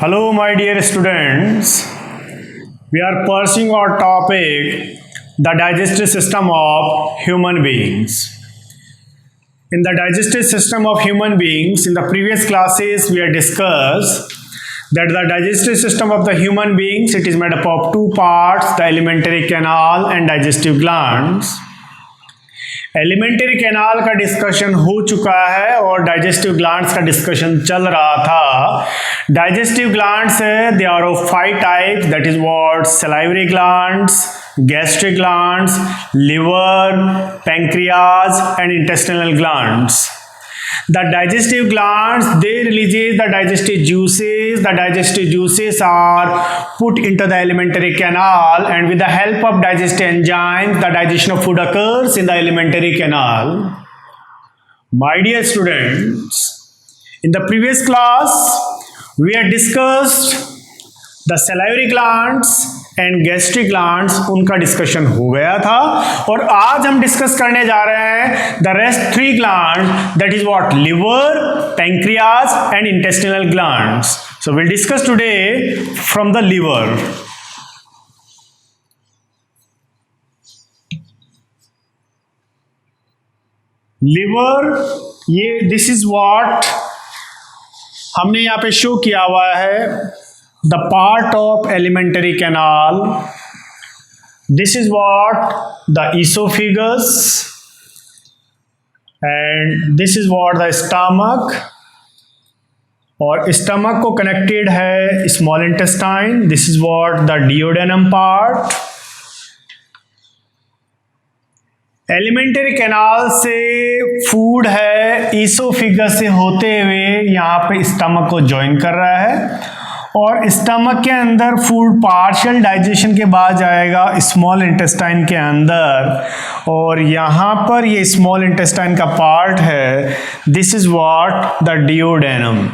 Hello, my dear students. We are pursuing our topic, the digestive system of human beings. In the digestive system of human beings, in the previous classes, we have discussed that the digestive system of the human beings, it is made up of two parts, the alimentary canal and digestive glands. Alimentary canal का discussion हो चुका है और digestive glands का discussion चल रहा था. Digestive glands है, they are of 5 types, that is what salivary glands, gastric glands, liver, pancreas and intestinal glands. The digestive glands, they releases the digestive juices. The digestive juices are put into the alimentary canal, and with the help of digestive enzymes, the digestion of food occurs in the alimentary canal. My dear students, in the previous class, we had discussed the salivary glands and gastric glands, उनका discussion हो गया था और आज हम discuss करने जा रहे हैं the rest 3 gland, that is what liver, pancreas and intestinal glands. So will discuss today from the liver. Liver, ये दिस इज व्हाट हमने यहाँ पे शो किया हुआ है, the part of alimentary canal. This is what the esophagus, and this is what the stomach, और stomach को connected है small intestine. This is what the duodenum part. Elementary canal से फूड है ईसोफिगस से होते हुए यहाँ पे स्टमक को ज्वाइन कर रहा है और स्टमक के अंदर फूड पार्शियल डाइजेशन के बाद जाएगा स्मॉल इंटेस्टाइन के अंदर और यहाँ पर ये स्मॉल इंटेस्टाइन का पार्ट है. This is what the duodenum.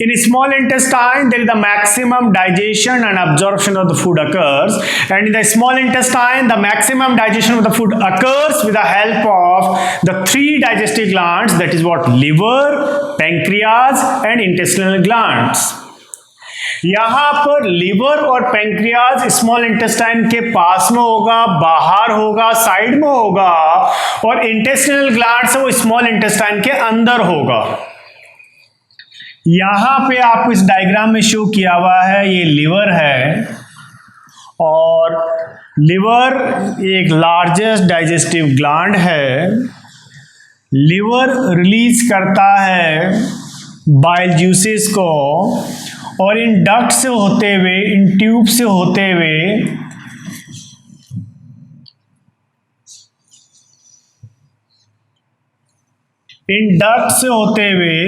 In small intestine, there is the maximum digestion and absorption of the food occurs, and in the small intestine, the maximum digestion of the food occurs with the help of the 3 digestive glands, that is what liver, pancreas and intestinal glands. यहाँ पर liver और pancreas small intestine के पास में होगा, बाहर होगा, side में होगा और इंटेस्टिनल ग्लैंड्स है वो स्मॉल इंटेस्टाइन के अंदर होगा. यहाँ पे आपको इस डायग्राम में शो किया हुआ है, ये लिवर है और लिवर एक लार्जेस्ट डाइजेस्टिव ग्लैंड है. लिवर रिलीज करता है बाइल जूसेस को और इन डक्ट से होते हुए, इन ट्यूब से होते हुए इन डक्ट से होते हुए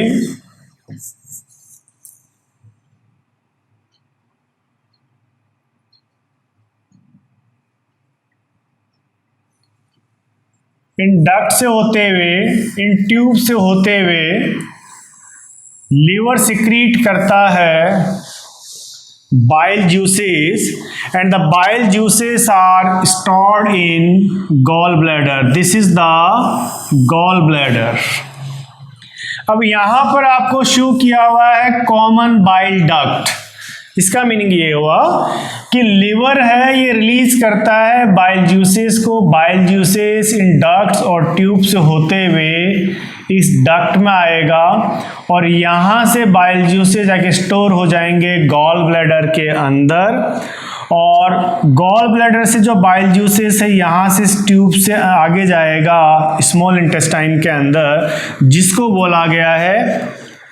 इन डक्ट से होते हुए, इन ट्यूब से होते हुए लिवर सिक्रीट करता है bile juices and the bile juices are stored in gall bladder. This is the gall bladder. अब यहां पर आपको शो किया हुआ है कॉमन बाइल डक्ट. इसका मीनिंग ये हुआ कि लिवर है ये रिलीज करता है बाइल जूसेस को. बाइल जूसेस इन डक्ट्स और ट्यूब से होते हुए इस डक्ट में आएगा और यहाँ से बाइल जूसेस जाके स्टोर हो जाएंगे गॉल ब्लैडर के अंदर और गॉल ब्लैडर से जो बाइल जूसेस है यहाँ से इस ट्यूब से आगे जाएगा स्मॉल इंटेस्टाइन के अंदर, जिसको बोला गया है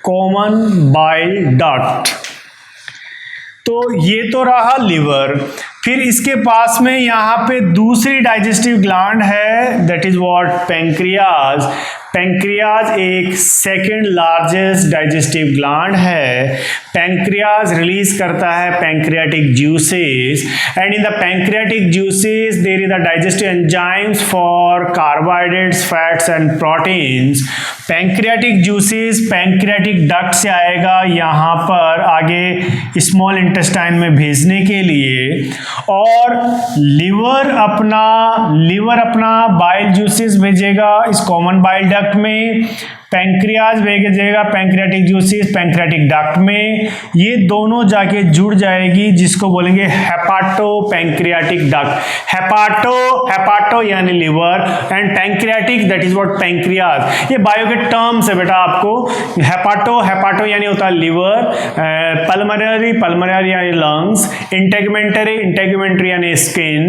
कॉमन बाइल डक्ट. तो ये तो रहा लिवर. फिर इसके पास में यहाँ पे दूसरी डाइजेस्टिव ग्लैंड है, that is what pancreas. Pancreas एक सेकेंड लार्जेस्ट डाइजेस्टिव ग्लैंड है. पैंक्रियाज रिलीज करता है pancreatic juices and in the pancreatic juices there is the digestive enzymes for carbohydrates, fats and proteins. Pancreatic juices pancreatic duct से आएगा यहाँ पर आगे small intestine में भेजने के लिए और लिवर अपना बाइल जूसेस भेजेगा इस कॉमन बाइल डक्ट में. पैंक्रियाज भेजेगा पैंक्रियाटिक जूसेस पैंक्रियाटिक डक्ट में, ये दोनों जाके जुड़ जाएगी जिसको बोलेंगे हेपाटो पैंक्रियाटिक डक्ट। हेपाटो यानी liver and pancreatic that is what pancreas. ये बायो के टर्म्स है बेटा आपको। हेपाटो यानी होता है लिवर, पल्मोनरी यानी लंग्स, इंटेगुमेंटरी यानी skin,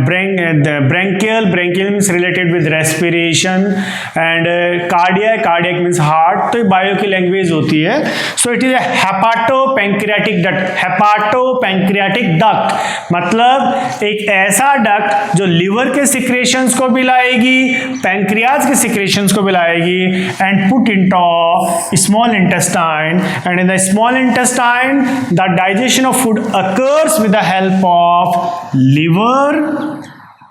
branchial means related with respiration and cardiac means heart. तो ये बायो की लैंग्वेज होती है। So it is hepato pancreatic duct मतलब एक ऐसा डक्ट जो लिवर के सिक्रेशंस को भी लाएगी, पैंक्रियाज के सिक्रेशंस को भी लाएगी and put into small intestine, and in the small intestine the digestion of food occurs with the help of liver,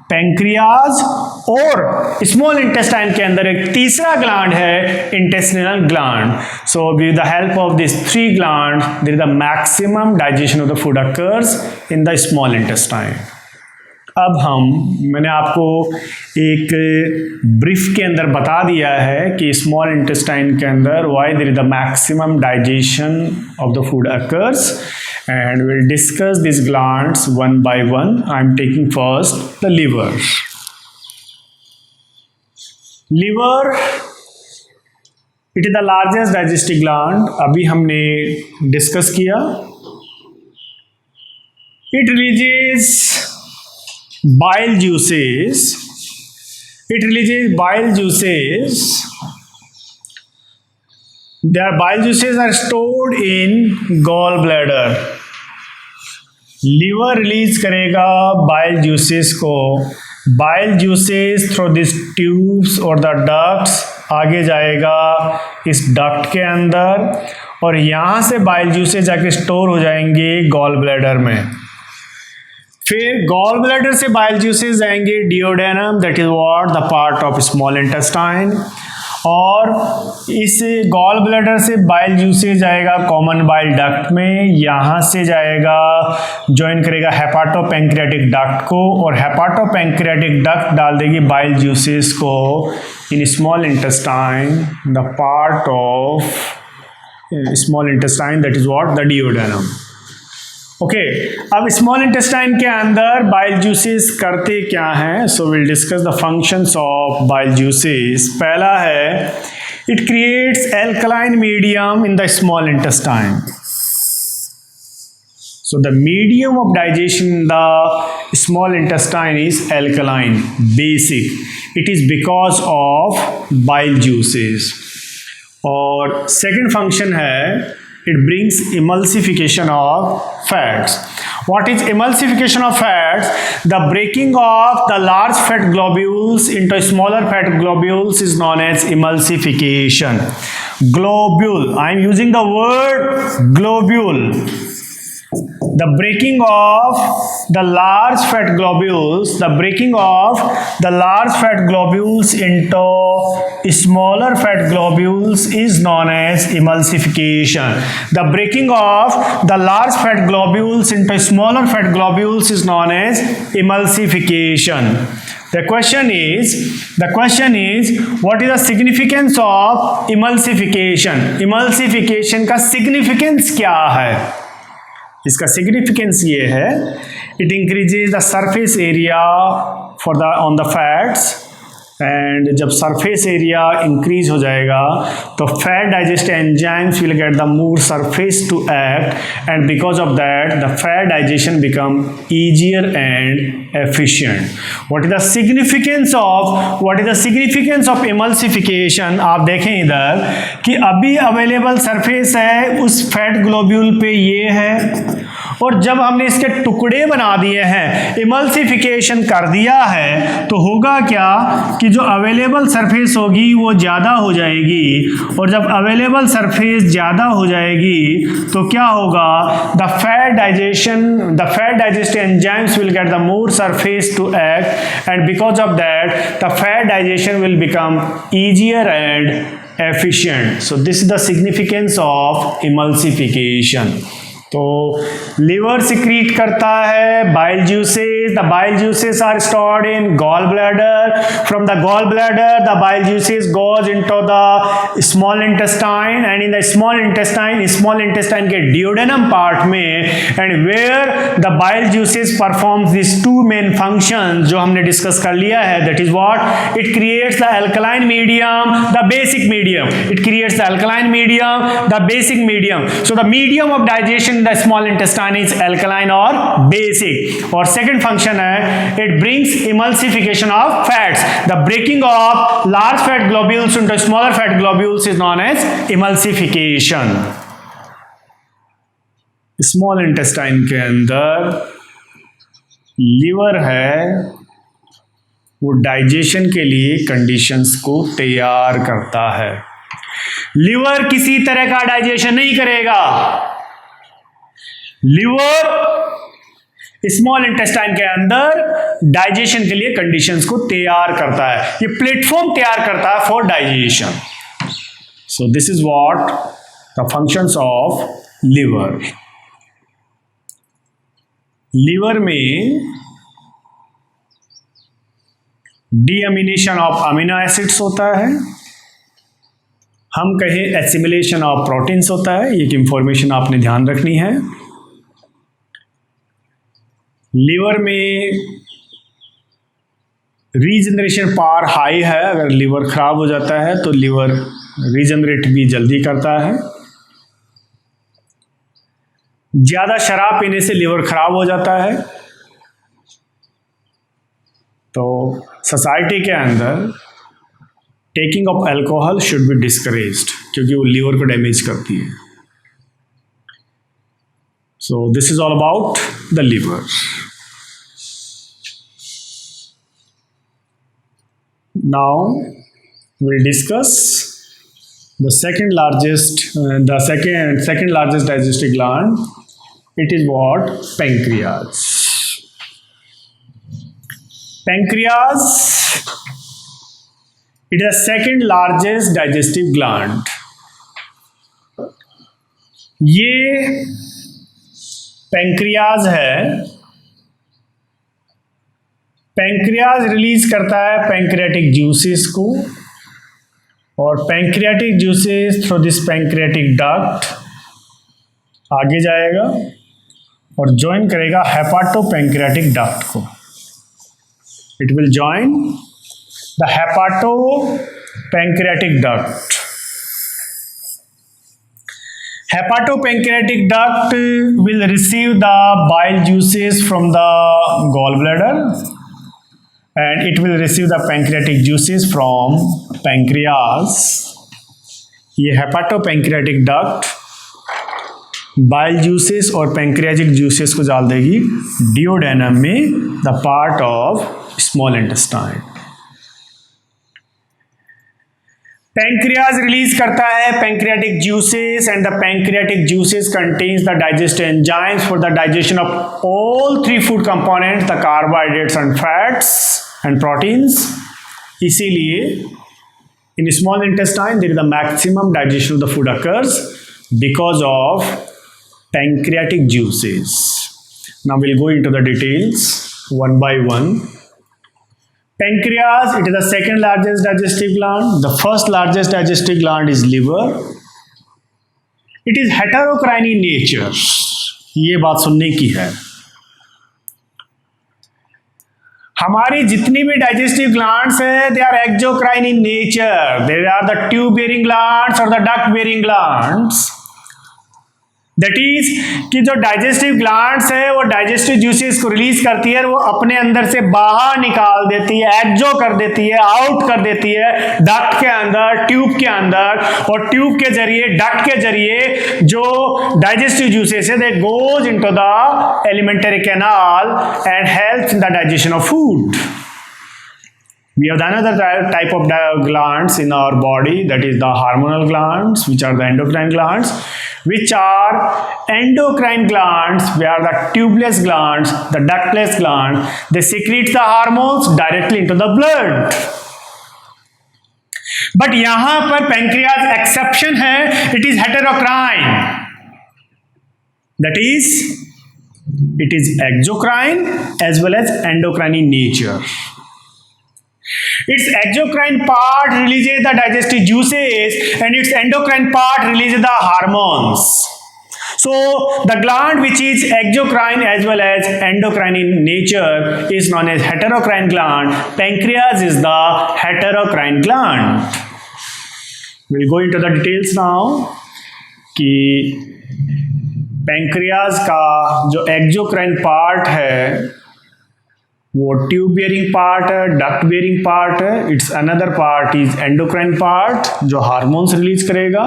pancreas और स्मॉल इंटेस्टाइन के अंदर एक तीसरा ग्लैंड है intestinal gland. So with the help of this three gland there is the maximum digestion of the food occurs in the small intestine. अब मैंने आपको एक ब्रीफ के अंदर बता दिया है कि स्मॉल इंटेस्टाइन के अंदर why there is the maximum digestion of the food occurs, and we'll discuss these glands one by one. I'm taking first the liver. Liver, it is the largest digestive gland. अभी हमने discuss किया। It releases bile juices. Their bile juices are stored in gallbladder. Liver release करेगा bile juices को। Bile juices through this tubes और the ducts आगे जाएगा इस duct के अंदर और यहाँ से बाइल जूसेस जाके स्टोर हो जाएंगे गॉल ब्लैडर में। फिर गॉल ब्लैडर से बाइल जूसेस जाएंगे duodenum, that is what the part of small intestine, और इस गॉल ब्लैडर से बाइल जूसेस जाएगा कॉमन बाइल डक्ट में, यहाँ से जाएगा ज्वाइन करेगा हेपाटो पैंक्रियाटिक डक्ट को और हेपाटो पैंक्रियाटिक डक्ट डाल देगी बाइल जूसेस को इन small intestine, the part of small intestine that is what the duodenum. Okay, अब स्मॉल इंटेस्टाइन के अंदर बाइल जूसेस करते क्या हैं? So will discuss the functions of bile juices. पहला है it creates alkaline medium in the small intestine. So the medium of digestion in the small intestine is alkaline, basic. It is because of bile juices. और second function है it brings emulsification of fats. What is emulsification of fats? The breaking of the large fat globules into smaller fat globules is known as emulsification. Globule, I am using the word globule. The breaking of the large fat globules, into smaller fat globules is known as emulsification. The breaking of the large fat globules into smaller fat globules is known as emulsification. The question is, what is the significance of emulsification? Emulsification का significance क्या है? इसका significance ये है, it increases the surface area for the on the fats, and जब surface area increase हो जाएगा तो fat digest enzymes will get the more surface to act, and because of that the fat digestion become easier and efficient. What is the significance of emulsification? आप देखें इधर कि अभी available surface है उस फैट ग्लोब्यूल पे ये है, और जब हमने इसके टुकड़े बना दिए हैं, इमल्सिफिकेशन कर दिया है, तो होगा क्या कि जो अवेलेबल सरफेस होगी वो ज़्यादा हो जाएगी, और जब अवेलेबल सरफेस ज़्यादा हो जाएगी तो क्या होगा? The fat digest enzymes will get the more surface to act, and because of that the fat digestion will become easier and efficient. So this is the significance of emulsification. तो liver secrete करता है bile juices. The bile juices are stored in gall bladder. From the gall bladder the bile juices goes into the small intestine and in the small intestine के duodenum part में, and where the bile juices performs this two main functions जो हमने discuss कर लिया है. That is what it creates the alkaline medium, the basic medium. It creates the alkaline medium, the basic medium. So the medium of digestion the small intestine is alkaline or basic. और second function है it brings emulsification of fats. The breaking of large fat globules into smaller fat globules is known as emulsification. small intestine के अंदर liver है, वो digestion के लिए conditions को तैयार करता है. लिवर किसी तरह का डाइजेशन नहीं करेगा. लिवर स्मॉल इंटेस्टाइन के अंदर डाइजेशन के लिए कंडीशंस को तैयार करता है. ये प्लेटफॉर्म तैयार करता है for digestion. So this is what the functions of liver. Liver में डीअमीनेशन ऑफ अमीनो एसिड्स होता है, हम कहें एसिमिलेशन ऑफ प्रोटीन्स होता है. एक इंफॉर्मेशन आपने ध्यान रखनी है. लिवर में रीजनरेशन पावर हाई है. अगर लिवर खराब हो जाता है तो लिवर रीजनरेट भी जल्दी करता है. ज्यादा शराब पीने से लिवर खराब हो जाता है. तो सोसाइटी के अंदर taking of alcohol should be discouraged क्योंकि वो लिवर को डैमेज करती है. So this is all about the liver. Now we'll discuss the second largest digestive gland. It is what? Pancreas. Pancreas, it is the second largest digestive gland. ये pancreas है. Pancreas release करता है pancreatic juices को, और pancreatic juices through this pancreatic duct आगे जाएगा और join करेगा हेपाटो पैंक्रियाटिक डक्ट को. It will join the hepato pancreatic duct. Hepatopancreatic duct will receive the bile juices from the gallbladder, and it will receive the pancreatic juices from pancreas. ये hepatopancreatic duct bile juices और pancreatic juices को डाल देगी duodenum में, the part of small intestine. Pancreas release करता है pancreatic juices, and the pancreatic juices contains the digestive enzymes for the digestion of all three food components, the carbohydrates and fats and proteins. इसीलिए in small intestine there is the maximum digestion of the food occurs because of pancreatic juices. Now will go into the details one by one. Pancreas, it is the second largest digestive gland. The first largest digestive gland is liver. It is heterocrine in nature. ये बात सुनने की है. हमारी जितनी भी digestive glands है, they are exocrine in nature. They are the tube bearing glands और the duct bearing glands. That is कि जो डाइजेस्टिव ग्लैंड्स है वो डाइजेस्टिव जूसेस को रिलीज करती है, वो अपने अंदर से बाहर निकाल देती है, एक्सो कर देती है, आउट कर देती है डक्ट के अंदर, ट्यूब के अंदर, और ट्यूब के जरिए, डक्ट के जरिए जो डाइजेस्टिव जूसेस है they goes into the alimentary canal and helps in the digestion of food. We have another type of glands in our body, that is the hormonal glands, which are the endocrine glands, which are endocrine glands, we are the tubeless glands, the ductless glands. They secrete the hormones directly into the blood. But यहाँ पर pancreas exception है, it is heterocrine. That is, it is exocrine as well as endocrine in nature. Its exocrine part releases the digestive juices and its endocrine part releases the hormones. So the gland which is exocrine as well as endocrine in nature is known as heterocrine gland. Pancreas is the heterocrine gland. We'll go into the details now कि pancreas का जो exocrine part है वो tube bearing part है, duct bearing part है. It's another part is endocrine part जो hormones release करेगा.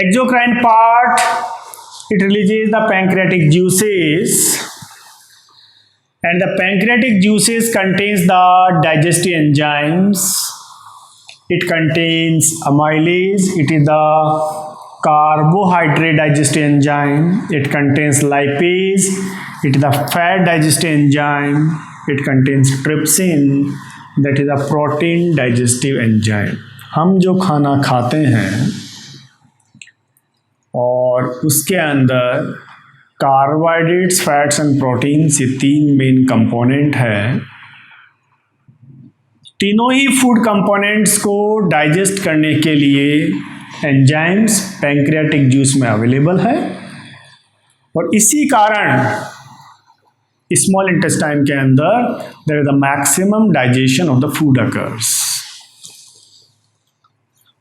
Exocrine part it releases the pancreatic juices and the pancreatic juices contains the digestive enzymes. It contains amylase. It is the carbohydrate digestive enzyme. It contains lipase. It is the fat digestive enzyme. It contains trypsin. That is a protein digestive enzyme. हम जो खाना खाते हैं और उसके अंदर carbohydrates, fats and proteins ये तीन मेन कंपोनेंट है. तीनों ही फूड कंपोनेंट्स को डाइजेस्ट करने के लिए एंजाइम्स पैंक्रियाटिक जूस में अवेलेबल है और इसी कारण स्मॉल इंटेस्टाइन के अंदर there is the maximum digestion of the food occurs.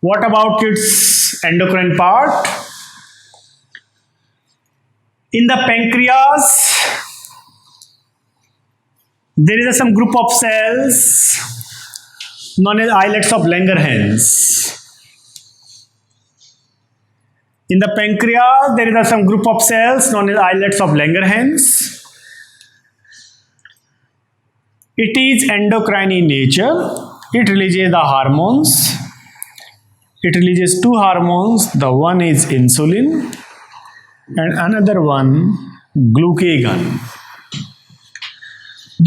What about its endocrine part? In the pancreas, there is some group of cells known as islets of Langerhans. In the pancreas, there is some group of cells known as islets of Langerhans. It is endocrine in nature. It releases the hormones. It releases two hormones. The one is insulin and another one glucagon.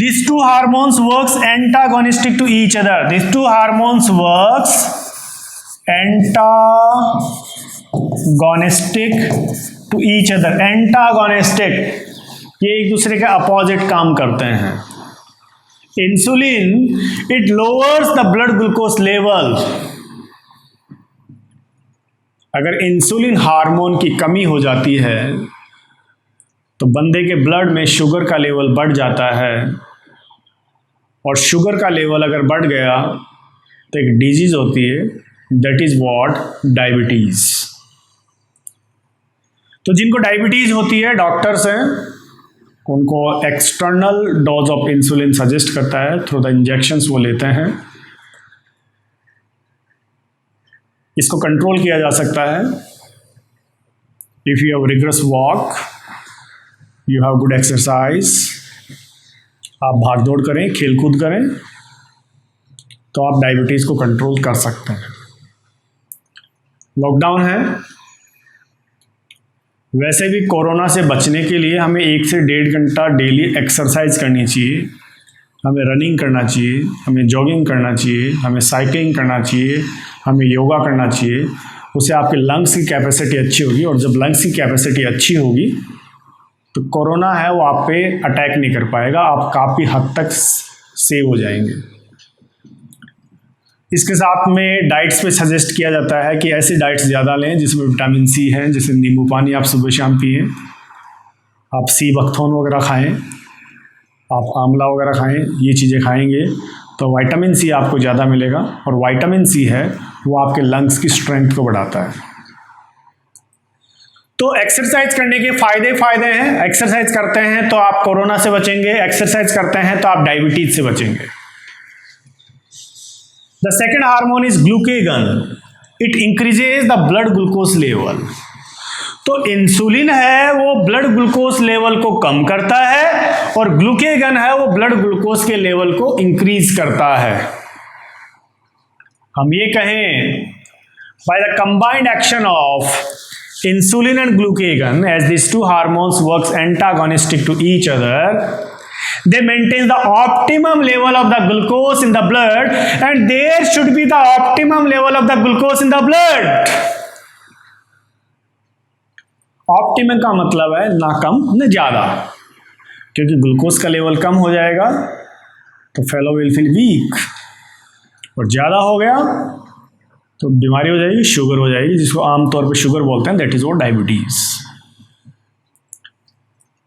These two hormones works antagonistic to each other. These two hormones works antagonistic to each other. Antagonistic, ये एक दूसरे के opposite काम करते हैं. Insulin it lowers the blood glucose level. अगर insulin hormone की कमी हो जाती है तो बंदे के ब्लड में शुगर का लेवल बढ़ जाता है और शुगर का लेवल अगर बढ़ गया तो एक डिजीज होती है, दैट इज व्हाट, डायबिटीज. तो जिनको डायबिटीज होती है, डॉक्टर्स हैं उनको external dose of insulin suggest करता है, थ्रू द इंजेक्शंस वो लेते हैं. इसको कंट्रोल किया जा सकता है if you have regress walk, you have good exercise. आप भाग दौड़ करें, खेल कूद करें तो आप डायबिटीज़ को कंट्रोल कर सकते हैं. लॉकडाउन है, वैसे भी कोरोना से बचने के लिए हमें 1 से 1.5 घंटा डेली एक्सरसाइज करनी चाहिए. हमें रनिंग करना चाहिए, हमें जॉगिंग करना चाहिए, हमें साइकिलिंग करना चाहिए, हमें योगा करना चाहिए. उससे आपके लंग्स की कैपेसिटी अच्छी होगी और जब लंग्स की कैपेसिटी अच्छी होगी तो कोरोना है वो आप पे अटैक नहीं कर पाएगा. आप काफ़ी हद तक सेव हो जाएंगे. इसके साथ में डाइट्स पे सजेस्ट किया जाता है कि ऐसी डाइट्स ज़्यादा लें जिसमें विटामिन सी है. जैसे नींबू पानी आप सुबह शाम पिए, आप सी बकथोन वगैरह खाएं, आप आंवला वगैरह खाएं. ये चीज़ें खाएंगे तो विटामिन सी आपको ज़्यादा मिलेगा और विटामिन सी है वो आपके लंग्स की स्ट्रेंथ को बढ़ाता है. तो एक्सरसाइज करने के फायदे हैं. एक्सरसाइज करते हैं तो आप कोरोना से बचेंगे, एक्सरसाइज करते हैं तो आप डायबिटीज से बचेंगे. The second hormone is glucagon. It increases the blood glucose level. तो इंसुलिन है वो ब्लड ग्लूकोज लेवल को कम करता है और ग्लूकेगन है वो ब्लड ग्लूकोज के लेवल को इंक्रीज करता है. हम ये कहें by the combined action of insulin and glucagon, as these two hormones works antagonistic to each other, they maintain the optimum level of the glucose in the blood, and there should be the optimum level of the glucose in the blood. Optimum का मतलब है ना कम न ज़्यादा, क्योंकि glucose का level कम हो जाएगा तो फेलो विल फील वीक, और ज़्यादा हो गया तो बीमारी हो जाएगी, शुगर हो जाएगी, जिसको आमतौर पे शुगर बोलते हैं, दैट इज वो diabetes.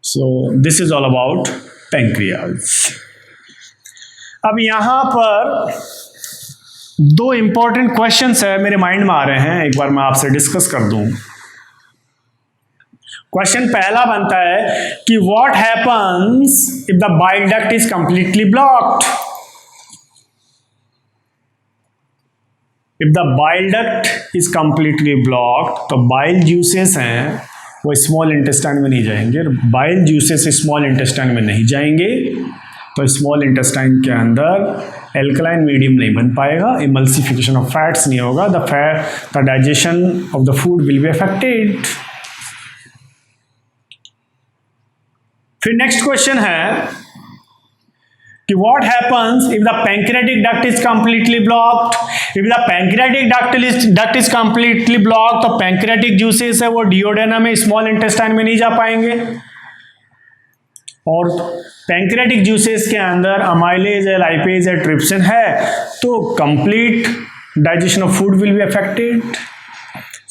So this is all about pancreas. अब यहाँ पर दो इंपॉर्टेंट क्वेश्चंस है मेरे माइंड में आ रहे हैं, एक बार मैं आपसे डिस्कस कर दूं। क्वेश्चन पहला बनता है कि what happens if the bile duct is completely blocked. If the bile duct is completely blocked, तो बाइल जूसेस हैं वो स्मॉल इंटेस्टाइन में नहीं जाएंगे, बाइल जूसेस स्मॉल इंटेस्टाइन में नहीं जाएंगे, तो स्मॉल इंटेस्टाइन के अंदर एल्कलाइन मीडियम नहीं बन पाएगा, इमल्सिफिकेशन ऑफ फैट्स नहीं होगा, the digestion of the food will be affected. फिर नेक्स्ट क्वेश्चन है कि what happens if the pancreatic duct is completely blocked. If the pancreatic duct is completely blocked, तो pancreatic juices है वो duodenum में small intestine में नहीं जा पाएंगे, और पैंक्रियाटिक जूसेस के अंदर अमाइलेज है, लाइपेज है, ट्रिप्सिन है, तो complete digestion of food will be affected.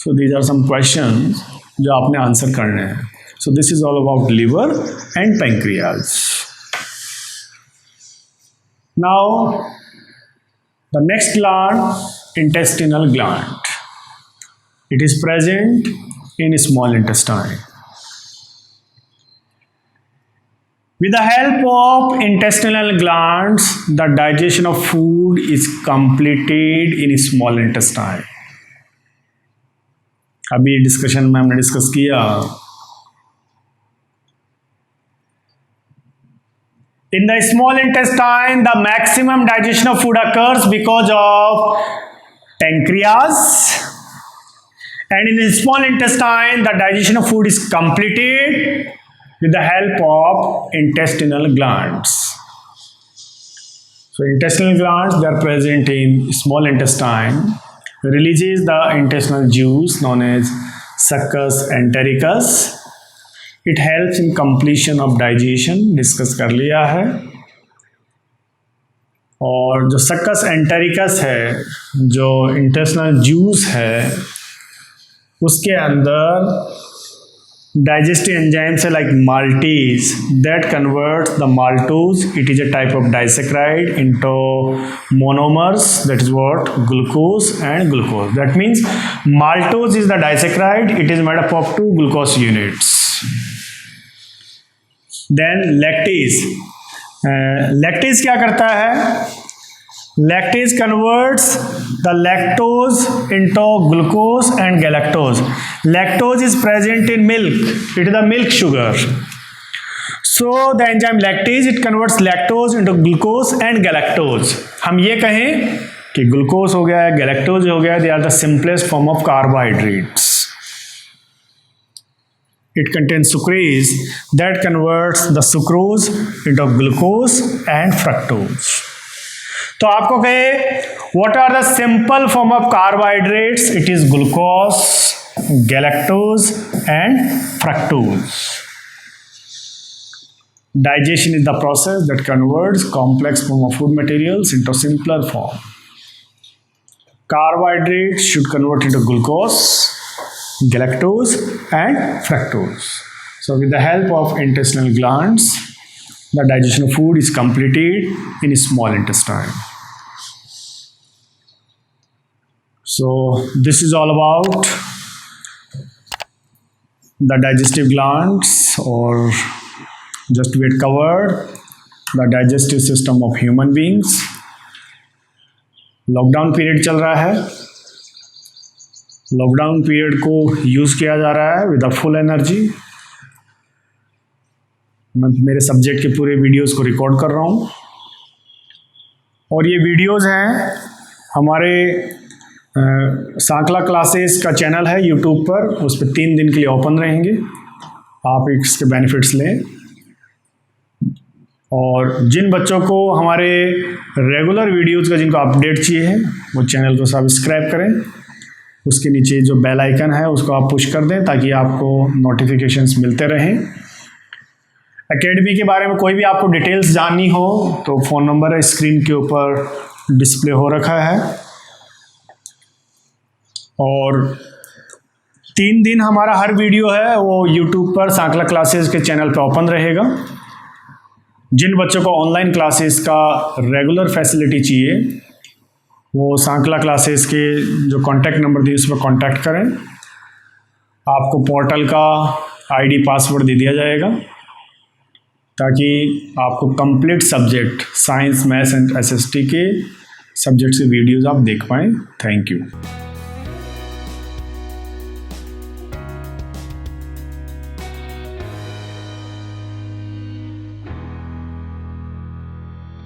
So these are some questions जो आपने आंसर करने हैं। So this is all about liver and pancreas. Now, the next gland, intestinal gland. It is present in small intestine. With the help of intestinal glands, the digestion of food is completed in small intestine. अभी discussion में हमने discuss किया, in the small intestine, the maximum digestion of food occurs because of pancreas, and in the small intestine, the digestion of food is completed with the help of intestinal glands. So, intestinal glands, they are present in small intestine, releases the intestinal juice known as succus entericus. It helps in completion of digestion, discuss कर लिया है। और जो succus entericus है, जो intestinal juice है, उसके अंदर डाइजेस्टिव एंजाइम्स है like maltase that converts the maltose, it is a type of disaccharide into monomers, that is what glucose and glucose. That means maltose is the disaccharide, it is made up of 2 glucose units. Then lactase, lactase क्या करता है? Lactase converts the lactose into glucose and galactose. Lactose is present in milk, it is the milk sugar. So the enzyme lactase it converts lactose into glucose and galactose. हम ये कहें कि glucose हो गया, galactose हो गया, they are the simplest form of carbohydrates. It contains sucrase that converts the sucrose into glucose and fructose. तो आपको कहे what are the simple form of carbohydrates? It is glucose, galactose and fructose. Digestion is the process that converts complex form of food materials into simpler form. Carbohydrates should convert into glucose, galactose and fructose. So with the help of intestinal glands, the digestion of food is completed in small intestine. So this is all about the digestive glands, or just we had covered the digestive system of human beings. Lockdown period चल रहा है, lockdown period को use किया जा रहा है with a full energy. मैं मेरे सब्जेक्ट के पूरे वीडियोस को रिकॉर्ड कर रहा हूँ, और ये वीडियोस हैं हमारे सांकला क्लासेस का चैनल है यूट्यूब पर, उस पर 3 दिन के लिए ओपन रहेंगे, आप इसके बेनिफिट्स लें। और जिन बच्चों को हमारे रेगुलर वीडियोस का जिनको अपडेट चाहिए है, वो चैनल को सब्सक्राइब करें। उसके नीचे जो बेल आइकन है उसको आप पुश कर दें ताकि आपको नोटिफिकेशंस मिलते रहें। एकेडमी के बारे में कोई भी आपको डिटेल्स जाननी हो तो फ़ोन नंबर है स्क्रीन के ऊपर डिस्प्ले हो रखा है। और 3 दिन हमारा हर वीडियो है वो यूट्यूब पर सांकला क्लासेस के चैनल पे ओपन रहेगा। जिन बच्चों को ऑनलाइन क्लासेस का रेगुलर फैसिलिटी चाहिए वो सांकला क्लासेस के जो कॉन्टैक्ट नंबर दिए उस पर कॉन्टैक्ट करें। आपको पोर्टल का आईडी पासवर्ड दे दिया जाएगा ताकि आपको complete subject science maths and SST के सब्जेक्ट से वीडियोस आप देख पाएँ। Thank you.